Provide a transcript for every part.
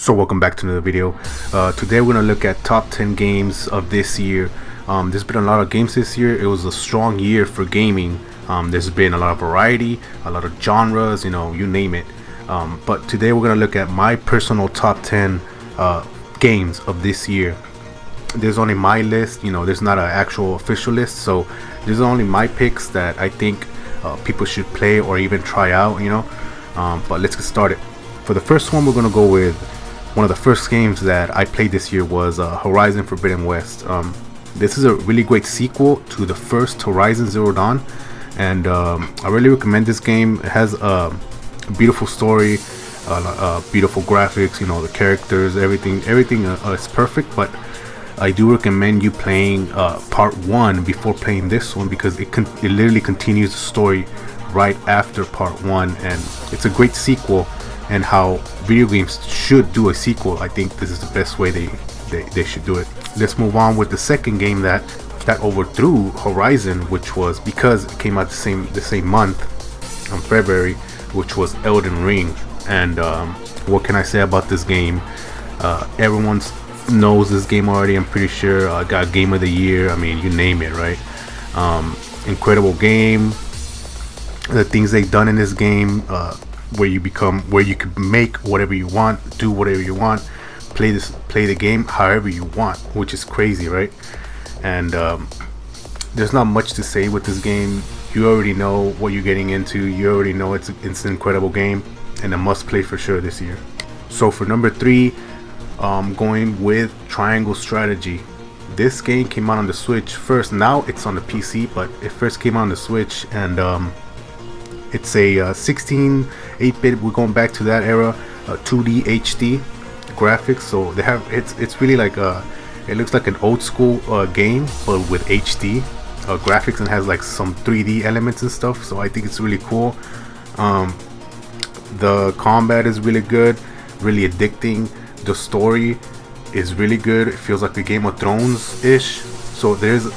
So welcome back to another video. Today we're going to look at top 10 games of this year. There's been a lot of games this year. It was a strong year for gaming. There's been a lot of variety, a lot of genres, you name it. But today we're going to look at my personal top 10 games of this year. There's only my list, there's not an actual official list, so there's only my picks that I think people should play or even try out, but let's get started. For the first one, we're going to go with one of the first games that I played this year was Horizon Forbidden West. This is a really great sequel to the first Horizon Zero Dawn, and I really recommend this game. It has a beautiful story, beautiful graphics, the characters, everything is perfect, but I do recommend you playing part 1 before playing this one, because it literally continues the story right after part 1, and it's a great sequel. And how video games should do a sequel, I think this is the best way they should do it. Let's move on with the second game that overthrew Horizon, which was because it came out the same month, on February, which was Elden Ring. And what can I say about this game? Everyone knows this game already, I'm pretty sure. Got Game of the Year, I mean, you name it, right? Incredible game. The things they've done in this game, where you can make whatever you want, do whatever you want, play the game however you want, which is crazy, right? And there's not much to say with this game. You already know what you're getting into. You already know it's an incredible game and a must play for sure this year. So for number 3, going with Triangle Strategy. This game came out on the Switch first. Now it's on the PC, but it first came out on the Switch, and it's a 16 8-bit. We're going back to that era, 2D HD graphics. So they have it's really like it looks like an old school game, but with HD graphics, and has like some 3D elements and stuff. So I think it's really cool. The combat is really good, really addicting. The story is really good. It feels like the Game of Thrones ish. So there's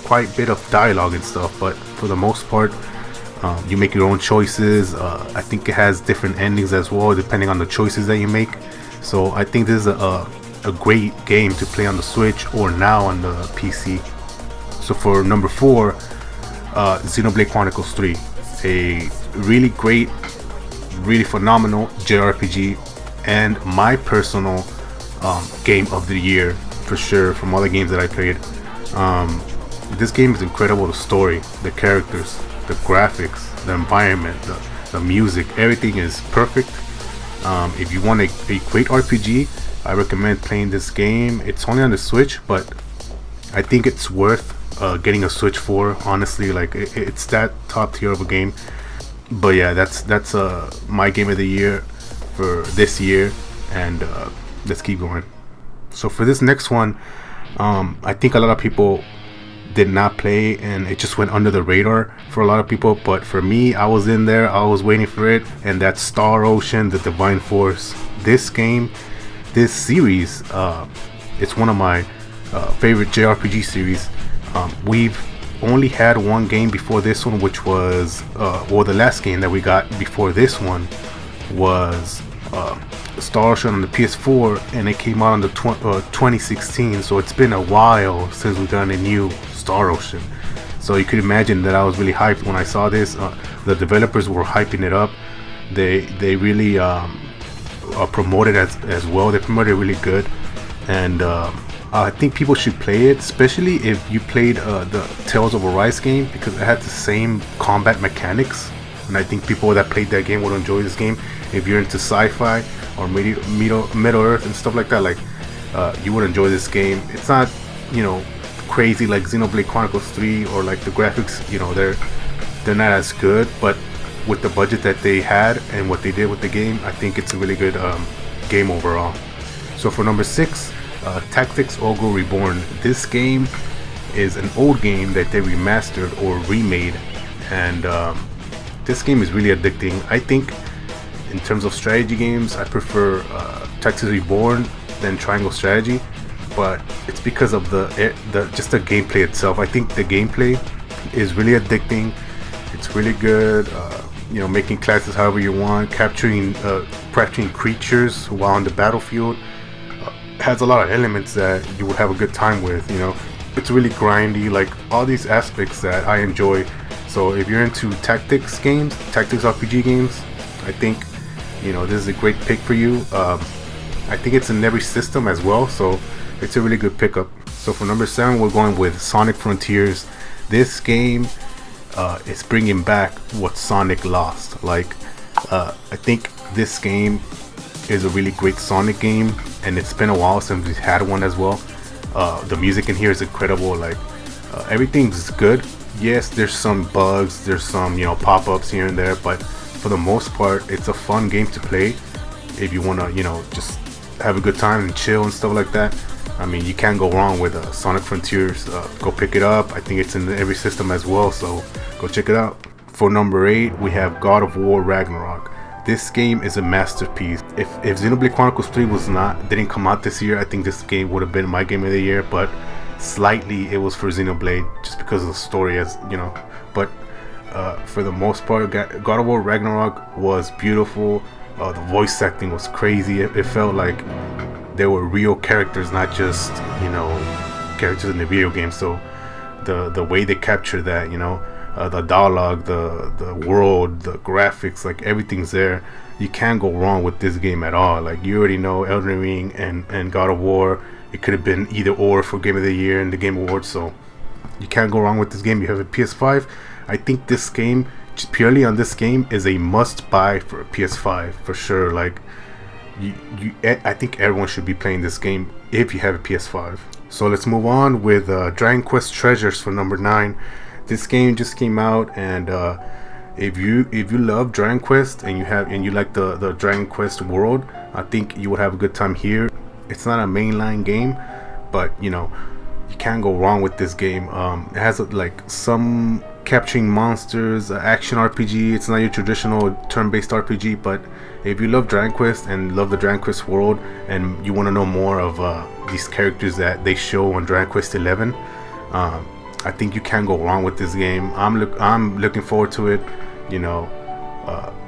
quite a bit of dialogue and stuff, but for the most part, you make your own choices. I think it has different endings as well, depending on the choices that you make. So I think this is a great game to play on the Switch or now on the PC. So for number 4, Xenoblade Chronicles 3, a really great, really phenomenal JRPG, and my personal game of the year for sure from all the games that I played. This game is incredible. The story, the characters, the graphics, the environment, the music, everything is perfect. If you want a great RPG, I recommend playing this game. It's only on the Switch, but I think it's worth getting a Switch for, honestly. Like it's that top tier of a game. But yeah, that's my game of the year for this year, and let's keep going. So for this next one, I think a lot of people did not play, and it just went under the radar for a lot of people, but for me, I was in there, I was waiting for it, and that's Star Ocean: The Divine Force. This game, this series, it's one of my favorite JRPG series. We've only had one game before this one, which was the last game that we got before this one was Star Ocean on the PS4, and it came out on the 2016. So it's been a while since we've done a new Star Ocean. So you could imagine that I was really hyped when I saw this. The developers were hyping it up. They really promoted it as well. They promoted it really good, and I think people should play it, especially if you played the Tales of Arise game, because it had the same combat mechanics, and I think people that played that game would enjoy this game. If you're into sci-fi or Middle Earth and stuff like that, you would enjoy this game. It's not crazy like Xenoblade Chronicles 3, or like the graphics, they're not as good, but with the budget that they had and what they did with the game, I think it's a really good game overall. So for number 6, Tactics Ogre Reborn. This game is an old game that they remastered or remade, and this game is really addicting. I think in terms of strategy games, I prefer Tactics Reborn than Triangle Strategy, but it's because of just the gameplay itself. I think the gameplay is really addicting. It's really good. you know, making classes however you want, capturing creatures while on the battlefield. Has a lot of elements that you would have a good time with. You know, it's really grindy, like all these aspects that I enjoy. So if you're into tactics games, tactics RPG games, I think, you know, this is a great pick for you. I think it's in every system as well, so it's a really good pickup. So for number 7, we're going with Sonic Frontiers. This game is bringing back what Sonic lost. Like, I think this game is a really great Sonic game, and it's been a while since we've had one as well. The music in here is incredible. Like, everything's good. Yes, there's some bugs, there's some, you know, pop-ups here and there, but for the most part, it's a fun game to play if you want to, you know, just have a good time and chill and stuff like that. I mean, you can't go wrong with Sonic Frontiers. Go pick it up. I think it's in every system as well, so go check it out. For number 8, we have God of War Ragnarock. This game is a masterpiece. If Xenoblade Chronicles 3 didn't come out this year, I think this game would have been my game of the year, but slightly it was for Xenoblade just because of the story, as you know. But for the most part, God of War Ragnarok was beautiful. The voice acting was crazy. It felt like there were real characters, not just, you know, characters in the video game. So the way they capture that, you know, the dialogue, the world, the graphics, like everything's there. You can't go wrong with this game at all. Like, you already know Elden Ring and God of War, it could have been either or for Game of the Year and the Game Awards, so you can't go wrong with this game. You have a PS5. I think this game, just purely on this game, is a must buy for a PS5 for sure. Like, I think everyone should be playing this game if you have a PS5. So let's move on with Dragon Quest Treasures for number 9. This game just came out, and if you love Dragon Quest and you like the Dragon Quest world, I think you would have a good time here. It's not a mainline game, but you know, you can't go wrong with this game. It has like some capturing monsters, action RPG. It's not your traditional turn-based RPG, but if you love Dragon Quest and love the Dragon Quest world, and you want to know more of these characters that they show on Dragon Quest 11, I think you can't go wrong with this game. I'm looking forward to it. You know,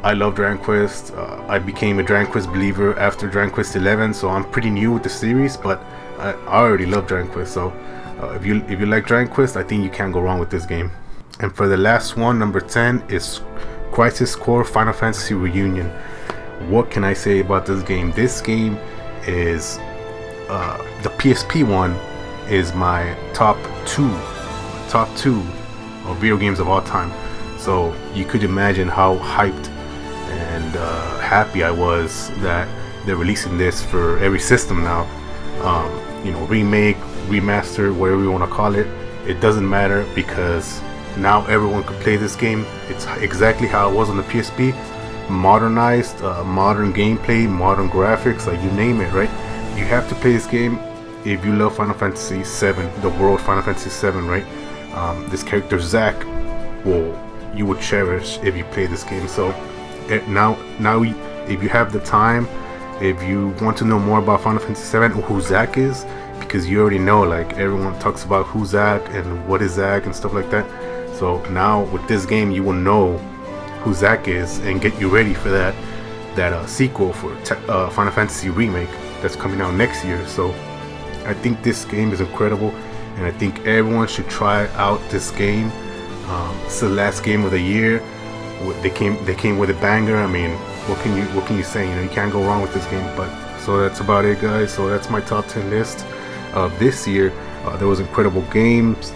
I love Dragon Quest. I became a Dragon Quest believer after Dragon Quest 11, so I'm pretty new with the series, but I already love Dragon Quest. So if you like Dragon Quest, I think you can't go wrong with this game. And for the last one, number 10, is Crisis Core Final Fantasy Reunion. What can I say about this game? This game is the PSP one is my top two of video games of all time. So you could imagine how hyped and happy I was that they're releasing this for every system now. You know, remake, remaster, whatever you want to call it, it doesn't matter, because now everyone can play this game. It's exactly how it was on the PSP, modernized, modern gameplay, modern graphics, like you name it, right? You have to play this game if you love Final Fantasy 7, the world Final Fantasy 7, right? This character Zack, you would cherish if you play this game. So now if you have the time, if you want to know more about Final Fantasy 7 or who Zack is, because you already know, like, everyone talks about who Zack and what is Zack and stuff like that. So now with this game, you will know who Zack is and get you ready for that sequel for Final Fantasy Remake that's coming out next year. So I think this game is incredible, and I think everyone should try out this game. It's the last game of the year. They came with a banger. I mean, what can you say? You know, you can't go wrong with this game. But so that's about it, guys. So that's my top 10 list of this year. There was incredible games.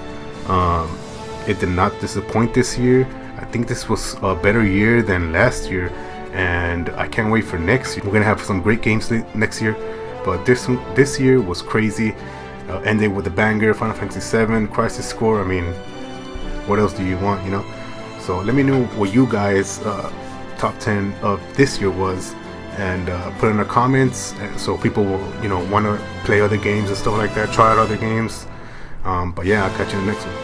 It did not disappoint this year. I think this was a better year than last year, and I can't wait for next year. We're gonna have some great games next year, but this year was crazy. Ended with a banger, Final Fantasy 7, Crisis Core. I mean, what else do you want, you know? So let me know what you guys top 10 of this year was, and put in the comments so people will, you know, want to play other games and stuff like that, try out other games. But yeah, I'll catch you in the next one.